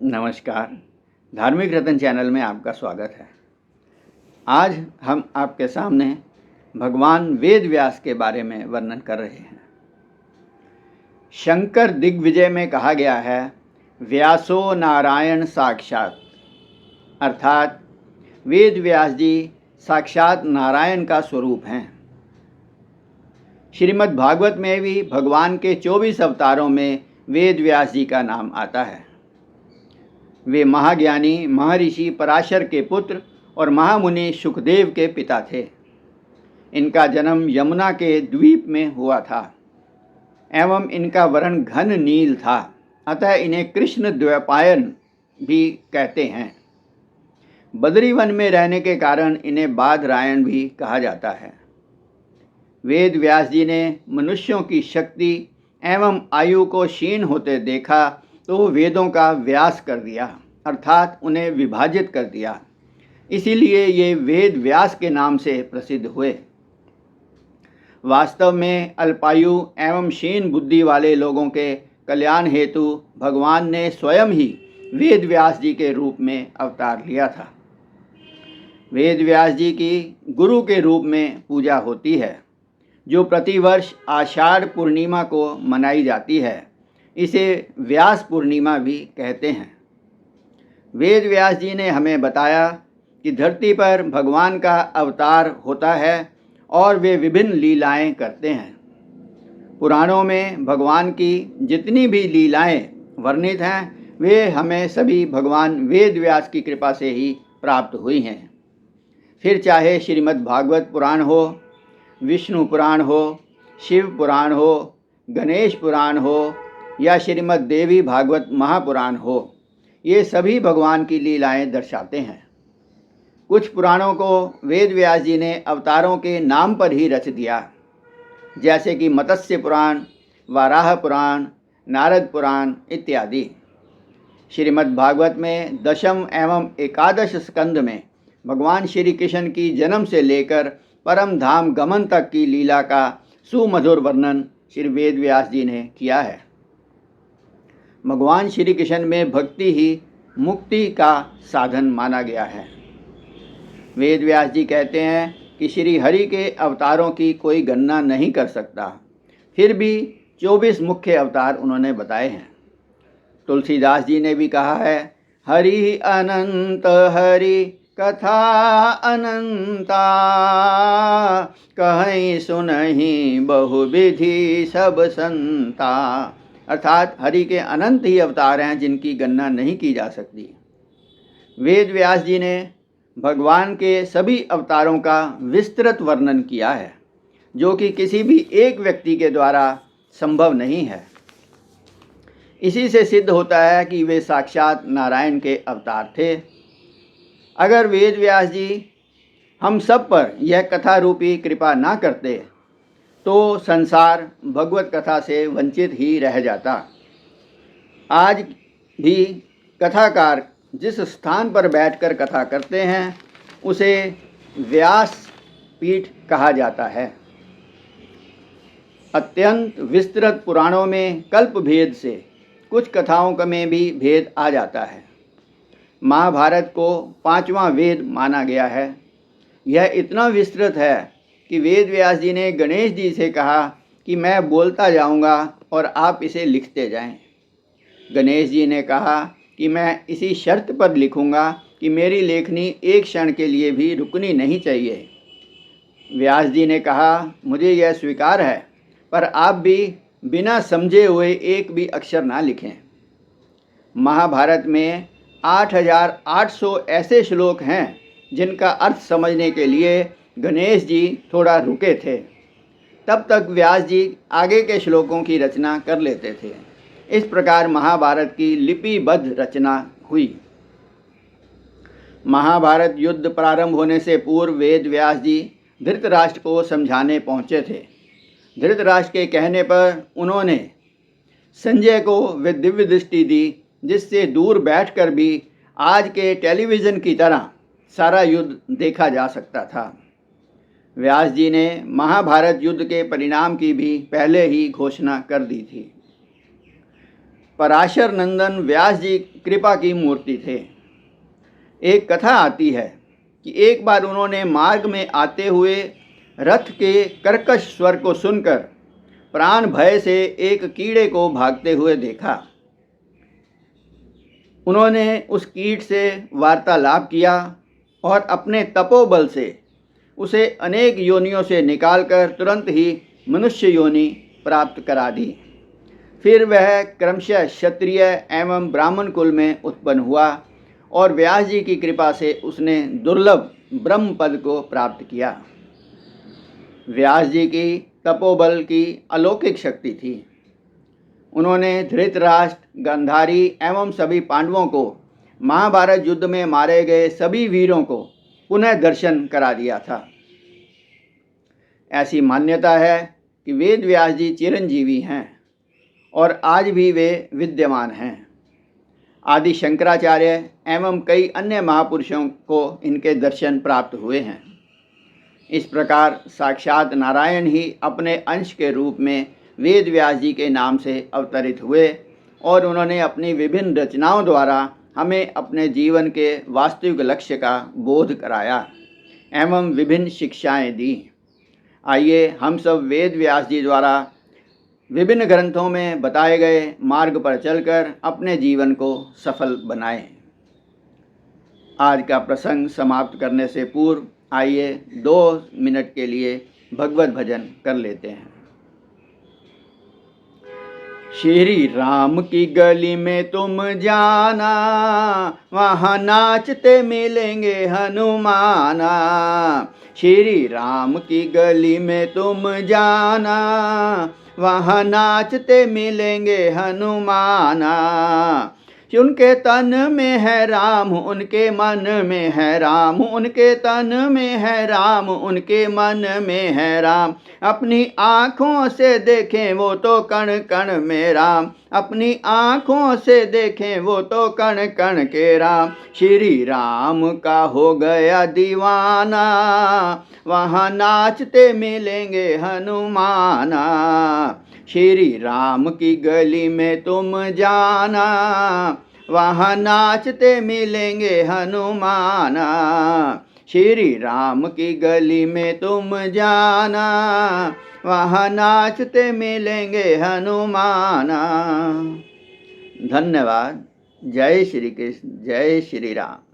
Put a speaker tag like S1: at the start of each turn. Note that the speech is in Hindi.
S1: नमस्कार। धार्मिक रत्न चैनल में आपका स्वागत है। आज हम आपके सामने भगवान वेद व्यास के बारे में वर्णन कर रहे हैं। शंकर दिग्विजय में कहा गया है, व्यासो नारायण साक्षात, अर्थात वेद व्यास जी साक्षात नारायण का स्वरूप हैं। श्रीमद् भागवत में भी भगवान के 24 अवतारों में वेद व्यास जी का नाम आता है। वे महाज्ञानी महर्षि पराशर के पुत्र और महामुनि सुखदेव के पिता थे। इनका जन्म यमुना के द्वीप में हुआ था एवं इनका वर्ण घन नील था, अतः इन्हें कृष्ण द्वैपायन भी कहते हैं। बद्रीवन में रहने के कारण इन्हें बादरायण भी कहा जाता है। वेद व्यास जी ने मनुष्यों की शक्ति एवं आयु को क्षीण होते देखा तो वेदों का व्यास कर दिया, अर्थात उन्हें विभाजित कर दिया। इसीलिए ये वेद व्यास के नाम से प्रसिद्ध हुए। वास्तव में अल्पायु एवं क्षीण बुद्धि वाले लोगों के कल्याण हेतु भगवान ने स्वयं ही वेद व्यास जी के रूप में अवतार लिया था। वेद व्यास जी की गुरु के रूप में पूजा होती है, जो प्रतिवर्ष आषाढ़ पूर्णिमा को मनाई जाती है। इसे व्यास पूर्णिमा भी कहते हैं। वेद व्यास जी ने हमें बताया कि धरती पर भगवान का अवतार होता है और वे विभिन्न लीलाएं करते हैं। पुराणों में भगवान की जितनी भी लीलाएं वर्णित हैं, वे हमें सभी भगवान वेद व्यास की कृपा से ही प्राप्त हुई हैं। फिर चाहे श्रीमद् भागवत पुराण हो, विष्णु पुराण हो, शिव पुराण हो, गणेश पुराण हो या श्रीमद् देवी भागवत महापुराण हो, ये सभी भगवान की लीलाएं दर्शाते हैं। कुछ पुराणों को वेद व्यास जी ने अवतारों के नाम पर ही रच दिया, जैसे कि मत्स्य पुराण, वाराह पुराण, नारद पुराण इत्यादि। श्रीमद् भागवत में दशम एवं एकादश स्कंद में भगवान श्री कृष्ण की जन्म से लेकर परम धाम गमन तक की लीला का सुमधुर वर्णन श्री वेद व्यास जी ने किया है। भगवान श्री कृष्ण में भक्ति ही मुक्ति का साधन माना गया है। वेद व्यास जी कहते हैं कि श्री हरि के अवतारों की कोई गणना नहीं कर सकता, फिर भी 24 मुख्य अवतार उन्होंने बताए हैं। तुलसीदास जी ने भी कहा है, हरि अनंत हरि कथा अनंता, कहीं सुनहि बहुविधि सब संता, अर्थात हरि के अनंत ही अवतार हैं जिनकी गणना नहीं की जा सकती। वेद व्यास जी ने भगवान के सभी अवतारों का विस्तृत वर्णन किया है, जो कि किसी भी एक व्यक्ति के द्वारा संभव नहीं है। इसी से सिद्ध होता है कि वे साक्षात नारायण के अवतार थे। अगर वेद व्यास जी हम सब पर यह कथा रूपी कृपा ना करते तो संसार भगवत कथा से वंचित ही रह जाता। आज भी कथाकार जिस स्थान पर बैठकर कथा करते हैं उसे व्यास पीठ कहा जाता है। अत्यंत विस्तृत पुराणों में कल्प भेद से कुछ कथाओं में भी भेद आ जाता है। महाभारत को 5वां वेद माना गया है। यह इतना विस्तृत है कि वेद व्यास जी ने गणेश जी से कहा कि मैं बोलता जाऊंगा और आप इसे लिखते जाएं। गणेश जी ने कहा कि मैं इसी शर्त पर लिखूंगा कि मेरी लेखनी एक क्षण के लिए भी रुकनी नहीं चाहिए। व्यास जी ने कहा, मुझे यह स्वीकार है, पर आप भी बिना समझे हुए एक भी अक्षर ना लिखें। महाभारत में 8800 ऐसे श्लोक हैं जिनका अर्थ समझने के लिए गणेश जी थोड़ा रुके थे। तब तक व्यास जी आगे के श्लोकों की रचना कर लेते थे। इस प्रकार महाभारत की लिपिबद्ध रचना हुई। महाभारत युद्ध प्रारंभ होने से पूर्व वेद व्यास जी धृतराष्ट्र को समझाने पहुँचे थे। धृतराष्ट्र के कहने पर उन्होंने संजय को वे दिव्य दृष्टि दी, जिससे दूर बैठकर भी आज के टेलीविज़न की तरह सारा युद्ध देखा जा सकता था। व्यास जी ने महाभारत युद्ध के परिणाम की भी पहले ही घोषणा कर दी थी। पराशर नंदन व्यास जी कृपा की मूर्ति थे। एक कथा आती है कि एक बार उन्होंने मार्ग में आते हुए रथ के कर्कश स्वर को सुनकर प्राण भय से एक कीड़े को भागते हुए देखा। उन्होंने उस कीट से वार्तालाप किया और अपने तपोबल से उसे अनेक योनियों से निकालकर तुरंत ही मनुष्य योनि प्राप्त करा दी। फिर वह क्रमशः क्षत्रिय एवं ब्राह्मण कुल में उत्पन्न हुआ और व्यास जी की कृपा से उसने दुर्लभ ब्रह्म पद को प्राप्त किया। व्यास जी की तपोबल की अलौकिक शक्ति थी। उन्होंने धृतराष्ट्र, गांधारी एवं सभी पांडवों को महाभारत युद्ध में मारे गए सभी वीरों को पुनः दर्शन करा दिया था। ऐसी मान्यता है कि वेद व्यास जी चिरंजीवी हैं और आज भी वे विद्यमान हैं। आदि शंकराचार्य एवं कई अन्य महापुरुषों को इनके दर्शन प्राप्त हुए हैं। इस प्रकार साक्षात नारायण ही अपने अंश के रूप में वेद व्यास जी के नाम से अवतरित हुए और उन्होंने अपनी विभिन्न रचनाओं द्वारा हमें अपने जीवन के वास्तविक लक्ष्य का बोध कराया एवं विभिन्न शिक्षाएं दी। आइए हम सब वेद व्यास जी द्वारा विभिन्न ग्रंथों में बताए गए मार्ग पर चलकर अपने जीवन को सफल बनाएं। आज का प्रसंग समाप्त करने से पूर्व आइए 2 मिनट के लिए भगवत भजन कर लेते हैं। श्री राम की गली में तुम जाना, वहाँ नाचते मिलेंगे हनुमाना। श्री राम की गली में तुम जाना, वहाँ नाचते मिलेंगे हनुमाना। उनके तन में है राम, उनके मन में है राम, उनके तन में है राम, उनके मन में है राम। अपनी आँखों से देखें वो तो कण कण में राम, अपनी आँखों से देखें वो तो कण कण के राम। श्री राम का हो गया दीवाना, वहाँ नाचते मिलेंगे हनुमाना। श्री राम की गली में तुम जाना, वहाँ नाचते मिलेंगे हनुमाना। श्री राम की गली में तुम जाना, वहाँ नाचते मिलेंगे हनुमाना। धन्यवाद। जय श्री कृष्ण, जय श्री राम।